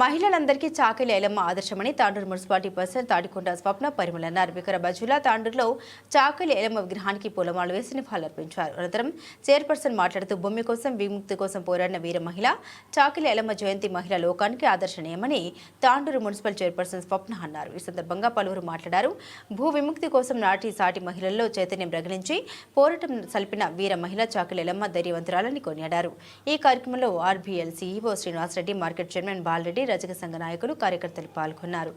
మహిళలందరికీ చాకలి Ailamma ఆదర్శమని Tandur municipality person Tadikonda స్వప్న పరిమళ అన్నారు. వికారాబాద్ జిల్లా తాండూరులో చాకలి ఐలమ్మ విగ్రహానికి పూలమాలలు వేసి నివాళులర్పించారు. అనంతరం చైర్పర్సన్ మాట్లాడుతూ భూమి కోసం విముక్తి కోసం పోరాడిన వీర మహిళ చాకలి ఐలమ్మ జయంతి మహిళా లోకానికి ఆదర్శనీయమని తాండూరు మున్సిపల్ చైర్పర్సన్ స్వప్న అన్నారు. ఈ సందర్భంగా పలువురు మాట్లాడారు. భూ విముక్తి కోసం నాటి సాటి మహిళల్లో చైతన్యం రగిలించి పోరాటం సల్పిన వీర మహిళ చాకలి ఐలమ్మ ధైర్యవంతురాలని కొనియాడారు. ఈ కార్యక్రమంలో RBL CEO Srinivas Reddy, market chairman Bala Reddy, రజక సంఘ నాయకులు, కార్యకర్తలు పాల్గొన్నారు.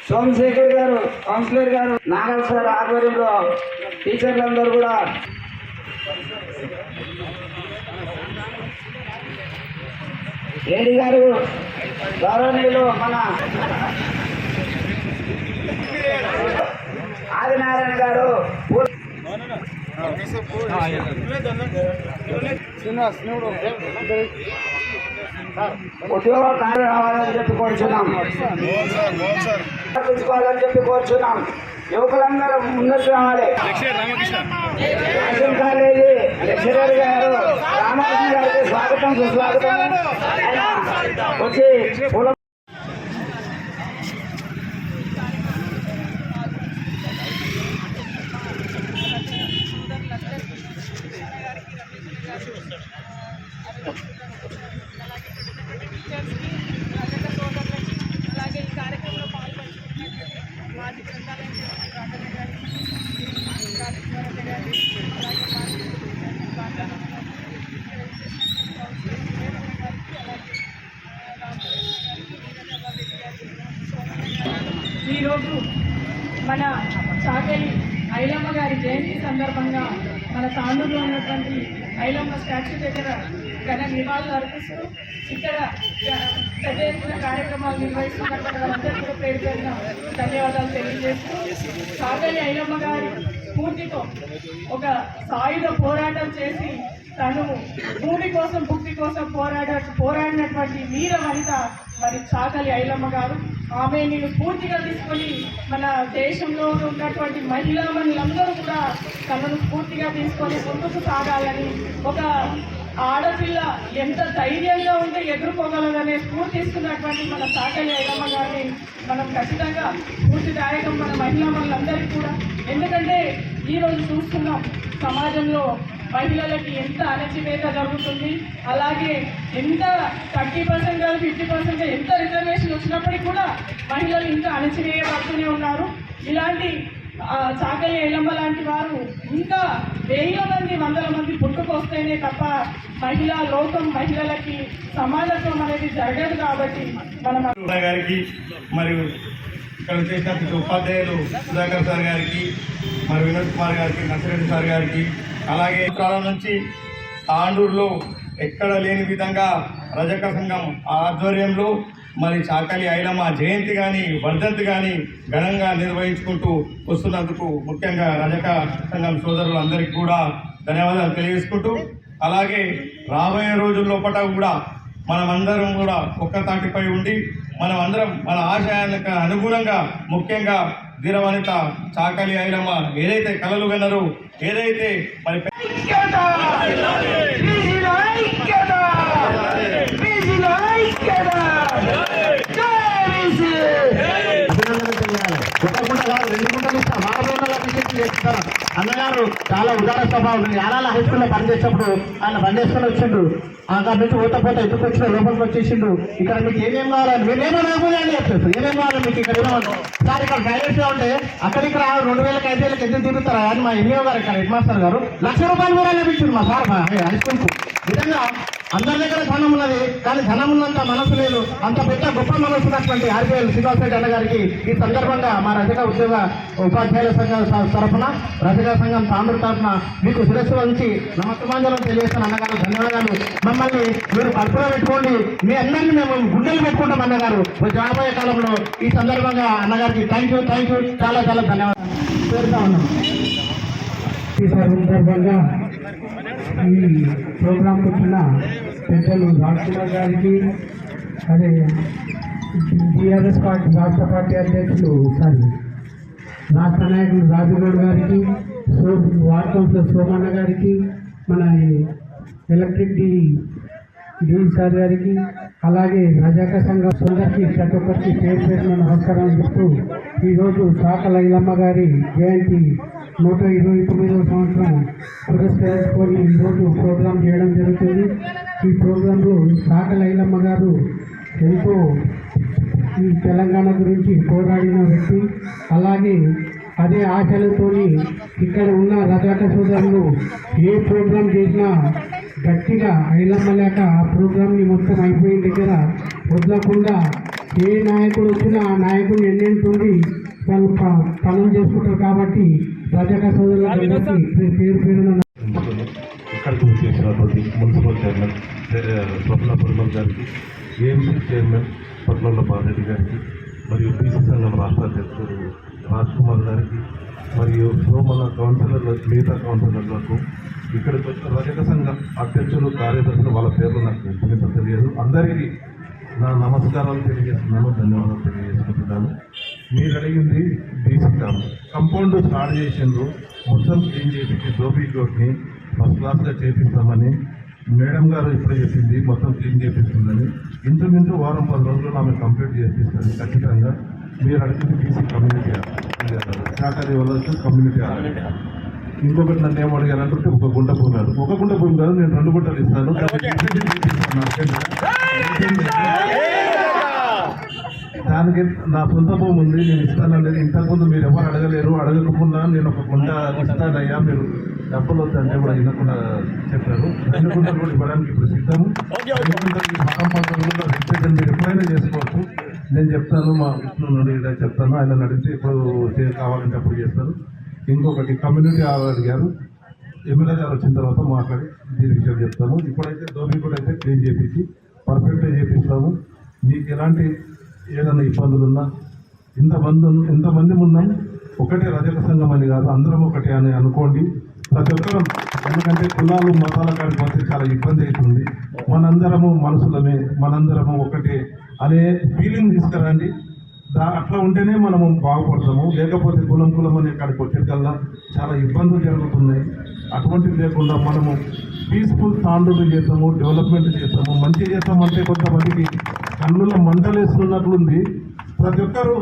సోమశేఖర్ గారు, కౌన్సిలర్ గారు, నాగల్ సార్ ఆధ్వర్యంలో టీచర్లందరూ కూడా ఏడి గారు గౌరవనీయులు మన ఆదినారాయణ గారు ఉద్యోగ కార్యం రావాలని చెప్పి కోరుచున్నాం, పెంచుకోవాలని చెప్పి కోరుచున్నాం. యువకులందరూ ముందుకు రావాలి. కాలేజీ లెక్చరర్ గారు రామకృష్ణ గారికి స్వాగతం, సుస్వాగతం. వచ్చి అలాగే ఈ కార్యక్రమంలో పాల్పంచుకున్నట్టు మాజీ గ్రంథాలయం ఈరోజు మన చాకలి ఐలమ్మ గారి జయంతి సందర్భంగా మన తాండూరులో ఉన్నటువంటి ఐలమ్మ స్టాచ్యూ దగ్గర ఘన నివాళులు అర్పిస్తూ ఇక్కడ పెద్ద ఎత్తున కార్యక్రమాలు నిర్వహిస్తున్నటువంటి వాళ్ళందరూ కూడా పేరు పేరున ధన్యవాదాలు తెలియజేస్తూ చాకలి ఐలమ్మ గారి స్ఫూర్తితో ఒక సాయుధ పోరాటం చేసి తను భూమి కోసం, భుక్తి కోసం పోరాడినటువంటి వీర వనిత మరి చాకలి ఐలమ్మ గారు. ఆమె నేను పూర్తిగా తీసుకొని మన దేశంలో ఉన్నటువంటి మహిళలందరూ కూడా తనను పూర్తిగా తీసుకొని ముందుకు సాగాలని, ఒక ఆడపిల్ల ఎంత ధైర్యంగా ఉంటే ఎదుర్కోగలదనే స్ఫూర్తిస్తున్నటువంటి మన చాకలి ఐలమ్మ గారిని మనం ఖచ్చితంగా స్ఫూర్తిదాయకం మన మహిళలందరికీ కూడా. ఎందుకంటే ఈరోజు చూస్తున్నాం సమాజంలో మహిళలకి ఎంత అణచివేత జరుగుతుంది. అలాగే ఎంత 30% కాదు 50% ఎంత రిజర్వేషన్ వచ్చినప్పటికీ కూడా మహిళలు ఇంకా అణచివేయబడుతూనే ఉన్నారు. ఇలాంటి చాకలి ఐలమ్మ లాంటి వారు ఇంకా వేల మంది, వందల మంది పుట్టుకొస్తేనే తప్ప మహిళా లోకం, మహిళలకి సమానత్వం అనేది జరగదు. కాబట్టి మనం గారికి మరియు ఇక్కడ చేసిన ఉపాధ్యాయులు సుధాకర్ సార్ గారికి, మరి వినోద్ కుమార్ గారికి, నర్సిరెడ్డి సార్ గారికి, అలాగే కాలం నుంచి తాండూరులో ఎక్కడ లేని విధంగా రజక సంఘం ఆధ్వర్యంలో మరి చాకలి ఐలమ్మ జయంతి కానీ వర్ధంతి కానీ ఘనంగా నిర్వహించుకుంటూ వస్తున్నందుకు ముఖ్యంగా రజక సంఘం సోదరులందరికీ కూడా ధన్యవాదాలు తెలియజేసుకుంటూ, అలాగే రాబోయే రోజుల్లోపట కూడా మనమందరం కూడా ఒక్క తాటిపై ఉండి మనమందరం మన ఆశయాలకు అనుగుణంగా ముఖ్యంగా ధీరవనిత చాకలి ఐలమ్మ ఏదైతే కలలు కన్నారో, ఏదైతే మరి అన్నగారు చాలా ఉదార స్వభావం. యాలాల హై స్కూల్లో పనిచేసేటప్పుడు ఆయన పనిచేసుకొని వచ్చిండు. అక్కడ నుంచి పోతా ఎందుకు వచ్చిన లోపలికి వచ్చేసిండు. ఇక్కడ మీకు ఏమేమి కావాలని మేమేమో అని చెప్పేసి ఏమేమి కావాలి మీకు ఇక్కడ ఏమన్నా సార్ ఇక్కడ ప్రైవేట్ గా ఉంటే అక్కడికి 2000 5,000 ఎందుకు తిరుగుతారా అని మా ఎంఈఓ గారు ఇక్కడ హెడ్ మాస్టర్ గారు ₹1,00,000 కూడా లభించింది మా సార్ హై స్కూల్కు. విధంగా అందరి దగ్గర ధనం ఉన్నది, కానీ ధనం ఉన్నంత మనసు లేదు. అంత పెద్ద గొప్ప మనసు ఉన్నటువంటి ఆర్బీఎల్ శ్రీనివాసరెడ్డి అన్న గారికి ఈ సందర్భంగా మా రజక ఉద్యోగ ఉపాధ్యాయుల సంఘం తరఫున, రజక సంఘం తాండూరు తరఫున మీకు శిరస్సు వంచి నమస్కారం తెలియజేస్తాను. అన్నగారు ధన్యవాదాలు. మమ్మల్ని మీరు కడుపులో పెట్టుకోండి, మీ అందరినీ మేము గుండెలు పెట్టుకుంటాం అన్నగారు రాబోయే కాలంలో. ఈ సందర్భంగా అన్నగారికి థ్యాంక్ యూ చాలా ధన్యవాదాలు పేరుతా ఉన్నాం. ఈ సందర్భంగా ఈ ప్రోగ్రాం వచ్చిన పెద్దలు రాజ్కుమార్ గారికి, అదే టీఆర్ఎస్ పార్టీ రాష్ట్ర పార్టీ అధ్యక్షులు రాష్ట్ర నాయకులు రాజుగౌడ్ గారికి, వార్డ్ కౌన్సిలర్ సోమన్న గారికి, మన ఎలక్ట్రిక్ డి సార్ గారికి, అలాగే రజాక సంఘం అందరికీ ప్రతి ఒక్కరికి పేరు పేరున నమస్కారం చెప్తూ ఈరోజు చాకలి ఐలమ్మ గారి జయంతి 129వ సంవత్సరం పురస్కరించుకొని ఈరోజు ప్రోగ్రాం చేయడం జరుగుతుంది. ఈ ప్రోగ్రాంలో చాకలి ఐలమ్మ గారు ఎంతో ఈ తెలంగాణ గురించి పోరాడిన వ్యక్తి. అలాగే అదే ఆశలతో ఇక్కడ ఉన్న రజాక సోదరులు ఏ ప్రోగ్రాం చేసినా గట్టిగా ఐలమ్మ లేక ఆ ప్రోగ్రాంని మొత్తం అయిపోయిన దగ్గర వదలకుండా ఏ నాయకుడు వచ్చినా ఆ నాయకుడిని ఎన్నెంటుండి వాళ్ళు పనులు చేసుకుంటారు. కాబట్టి రజాక సోదరులందరికీ పేరు పేరున ఇక్కడికి వచ్చేసినటువంటి మున్సిపల్ చైర్మన్ స్వప్న పురుమల్ గారికి, ఏఎంసీ చైర్మన్ పట్ల బాలరెడ్డి గారికి, మరియు బీసీ సంఘం రాష్ట్ర అధ్యక్షుడు రాజ్కుమార్ గారికి, మరియు సోమల కౌన్సిలర్ల మిగతా కౌన్సిలర్లకు, ఇక్కడికి వచ్చిన రజక సంఘ అధ్యక్షులు కార్యదర్శులు వాళ్ళ పేర్లు నాకు ఎంత తెలియదు. అందరికీ నా నమస్కారాలు తెలియజేస్తున్నాను, ధన్యవాదాలు తెలియజేసుకుంటున్నాను. మీరు అడిగింది బీసీ కంపౌండ్ స్టార్ట్ చేసిండ్రు, మొత్తం క్లీన్ చేపించి దోపీ కోట్ని ఫస్ట్ క్లాస్గా చేపిస్తామని మేడం గారు ఇప్పుడే చెప్పింది, మొత్తం క్లీన్ చేపిస్తుందని. ఇంచుమించు వారం 10 రోజుల్లో ఆమె కంప్లీట్ చేపిస్తుంది ఖచ్చితంగా. మీరు అడిగింది బీసీ కమ్యూనిటీ శాఖరి వల్ల కమ్యూనిటీ ఇంకొకటి నన్ను ఏం అడిగారంటే ఒక గుంట భూమి, ఒక గుంట భూమి కాదు, నేను 2 గుంటలు ఇస్తాను. దానికి నా సొంత భూమి ఉంది, నేను ఇస్తాననేది ఇంతకుముందు మీరు ఎవరు అడగలేరు. అడగకుండా నేను ఒక గుంట ఇస్తానయ్యా, మీరు డబ్బులు వద్దంటే కూడా వినకుండా చెప్పారు. 2 గుంటలు కూడా ఇవ్వడానికి ఇప్పుడు సిద్ధము. 2 గుంటలు మతం పండుగలో రిజిస్ట్రేషన్ మీరు ఎప్పుడైనా చేసుకోవచ్చు. నేను చెప్తాను, మా విష్ణు నుండి చెప్తాను, ఆయన అడిగితే ఎప్పుడు కావాలంటే అప్పుడు చేస్తాను. ఇంకొకటి కమ్యూనిటీ అడిగారు, ఎమ్మెల్యే గారు వచ్చిన తర్వాత మాట్లాడి దీని విషయం చెప్తాము. ఇప్పుడైతే దోబీ కూడా అయితే క్లీన్ చేపించి పర్ఫెక్ట్గా చేపిస్తాము. మీకు ఎలాంటి ఏదైనా ఇబ్బందులున్నా ఇంతమంది ఉన్నాం, ఒకటే రజక సంఘం అని కాదు, అందరం ఒకటే అని అనుకోండి ప్రతి ఒక్కరూ. ఎందుకంటే కులాలు మతాల కాడికి పోతే చాలా ఇబ్బంది అవుతుంది. మనందరము మనుషులమే, మనందరము ఒకటే అనే ఫీలింగ్ తీసుకురండి. అట్లా ఉంటేనే మనము బాగుపడతాము. లేకపోతే కులం అనే కాడికి వచ్చేకల్లా చాలా ఇబ్బందులు జరుగుతున్నాయి. అటువంటివి లేకుండా మనము పీస్ఫుల్ తాండూలు చేస్తాము, డెవలప్మెంట్ చేస్తాము, మంచి చేస్తామంటే కొంతమందికి కన్నుల మంటలేస్తున్నట్లుంది. ప్రతి ఒక్కరూ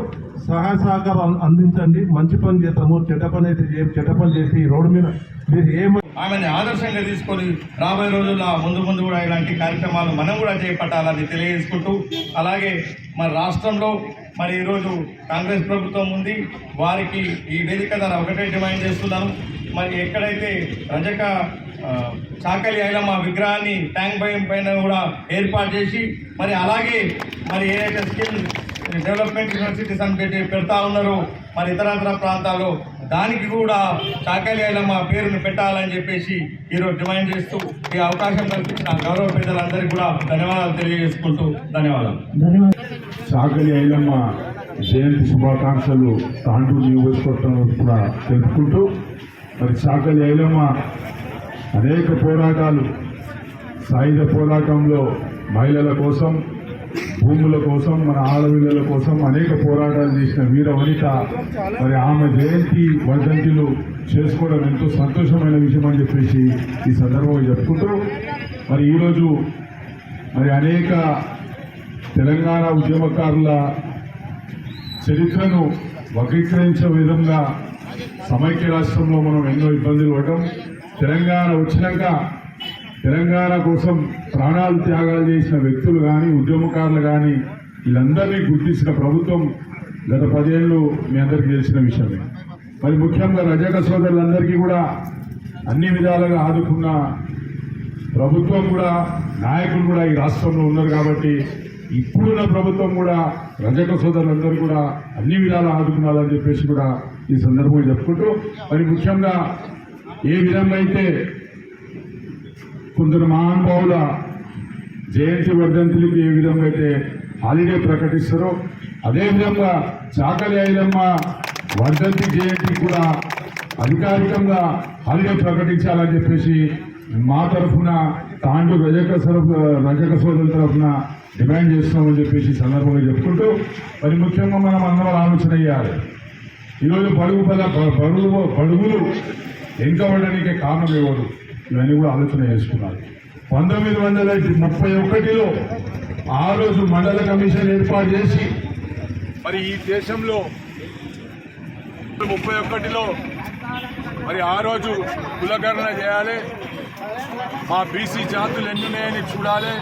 సహాయ సహకారం అందించండి. మంచి పని చేస్తాము, చెడ్డ పని అయితే చెడ్డ పని చేసి రోడ్డు మీద మీరు ఆమెని ఆదర్శంగా తీసుకొని రాబోయే రోజుల్లో ముందు కూడా ఇలాంటి కార్యక్రమాలు మనం కూడా చేపట్టాలని తెలియజేసుకుంటూ, అలాగే మన రాష్ట్రంలో మరి ఈరోజు కాంగ్రెస్ ప్రభుత్వం ఉంది, వారికి ఈ వేదిక ద్వారా ఒకటే డిమాండ్ చేస్తున్నాను. మరి ఎక్కడైతే రజక చాకలి ఐలమ్మ విగ్రహాన్ని ట్యాంక్ పైన కూడా ఏర్పాటు చేసి, మరి అలాగే మరి ఏదైతే స్కిల్ డెవలప్మెంట్ యూనివర్సిటీస్ అని పెడతా ఉన్నారో మరి ఇతరత్ర ప్రాంతాల్లో దానికి కూడా చాకలి ఐలమ్మ పేరును పెట్టాలని చెప్పేసి ఈరోజు డిమాండ్ చేస్తూ ఈ అవకాశం కల్పించిన గౌరవ పెద్దలందరికీ కూడా ధన్యవాదాలు తెలియజేసుకుంటూ ధన్యవాదాలు. చాకలి ఐలమ్మ జయంతి శుభాకాంక్షలు తాండూరు నియోజకవర్గం కూడా తెలుపుకుంటూ, మరి చాకలి ఐలమ్మ అనేక పోరాటాలు, సాయుధ పోరాటంలో మహిళల కోసం, భూముల కోసం, మన ఆడపిల్లల కోసం అనేక పోరాటాలు చేసిన వీర వనిత. మరి ఆమె జయంతి వర్ధంతులు చేసుకోవడం ఎంతో సంతోషమైన విషయం అని చెప్పేసి ఈ సందర్భంగా చెప్పుకుంటూ, మరి ఈరోజు మరి అనేక తెలంగాణ ఉద్యమకారుల చరిత్రను వక్రీకరించే విధంగా సమైక్య రాష్ట్రంలో మనం ఎన్నో ఇబ్బందులు పడడం, తెలంగాణ వచ్చినాక తెలంగాణ కోసం ప్రాణాలు త్యాగాలు చేసిన వ్యక్తులు కానీ, ఉద్యమకారులు కానీ, వీళ్ళందరినీ గుర్తించిన ప్రభుత్వం గత 10 ఏళ్ళు మీ అందరికీ తెలిసిన విషయమే. మరి ముఖ్యంగా రజక సోదరులందరికీ కూడా అన్ని విధాలుగా ఆదుకున్న ప్రభుత్వం కూడా, నాయకులు కూడా ఈ రాష్ట్రంలో ఉన్నారు. కాబట్టి ఇప్పుడున్న ప్రభుత్వం కూడా రజక సోదరులందరూ కూడా అన్ని విధాలు ఆదుకున్నారని చెప్పేసి కూడా ఈ సందర్భంగా చెప్పుకుంటూ, మరి ముఖ్యంగా ఏ విధంగా అయితే కొందరు మహానుభావుల జయంతి వర్ధంతులకి ఏ విధంగా అయితే హాలిడే ప్రకటిస్తారో, అదేవిధంగా చాకలి ఐలమ్మ వర్ధంతి జయంతి కూడా అధికారికంగా హాలిడే ప్రకటించాలని చెప్పేసి మా తరఫున తాండూరు రజక సోదరుల తరఫున డిమాండ్ చేస్తున్నామని చెప్పేసి ఈ సందర్భంగా చెప్పుకుంటూ మరి ముఖ్యంగా మనం అందరం ఆలోచన చేయాలి. ఈరోజు బడుగులు వెనుకబడడానికి కారణం ఎవరు, ఇవన్నీ కూడా ఆలోచన చేసుకున్నారు. 1931లో ఆ రోజు మండల కమిషన్ ఏర్పాటు చేసి మరి ఈ దేశంలో 31లో మరి ఆ రోజు కులగణన చేయాలి, మా బీసీ జాతులు ఎన్నున్నాయని చూడాలి,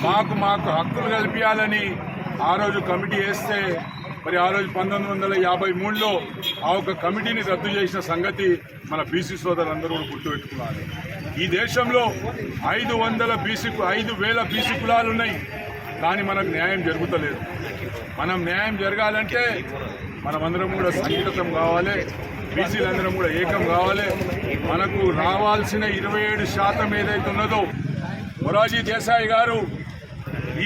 మాకు హక్కులు కల్పించాలని ఆ రోజు కమిటీ వేస్తే మరి ఆ రోజు 1953లో ఆ ఒక కమిటీని రద్దు చేసిన సంగతి మన బీసీ సోదరులందరూ కూడా గుర్తుపెట్టుకున్నారు. ఈ దేశంలో 5,000 బీసీ కులాలు ఉన్నాయి, కానీ మనకు న్యాయం జరుగుతలేదు. మనం న్యాయం జరగాలంటే మనమందరం కూడా సంఘటితం కావాలి, బీసీలందరం కూడా ఏకం కావాలి. మనకు రావాల్సిన 27% ఏదైతే ఉన్నదో మొరార్జీ దేశాయ్ గారు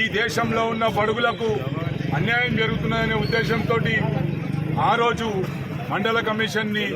ఈ దేశంలో ఉన్న బడుగులకు అన్యాయం జరుగుతున్నదనే ఉద్దేశంతో ఆ రోజు మండల కమిషన్ని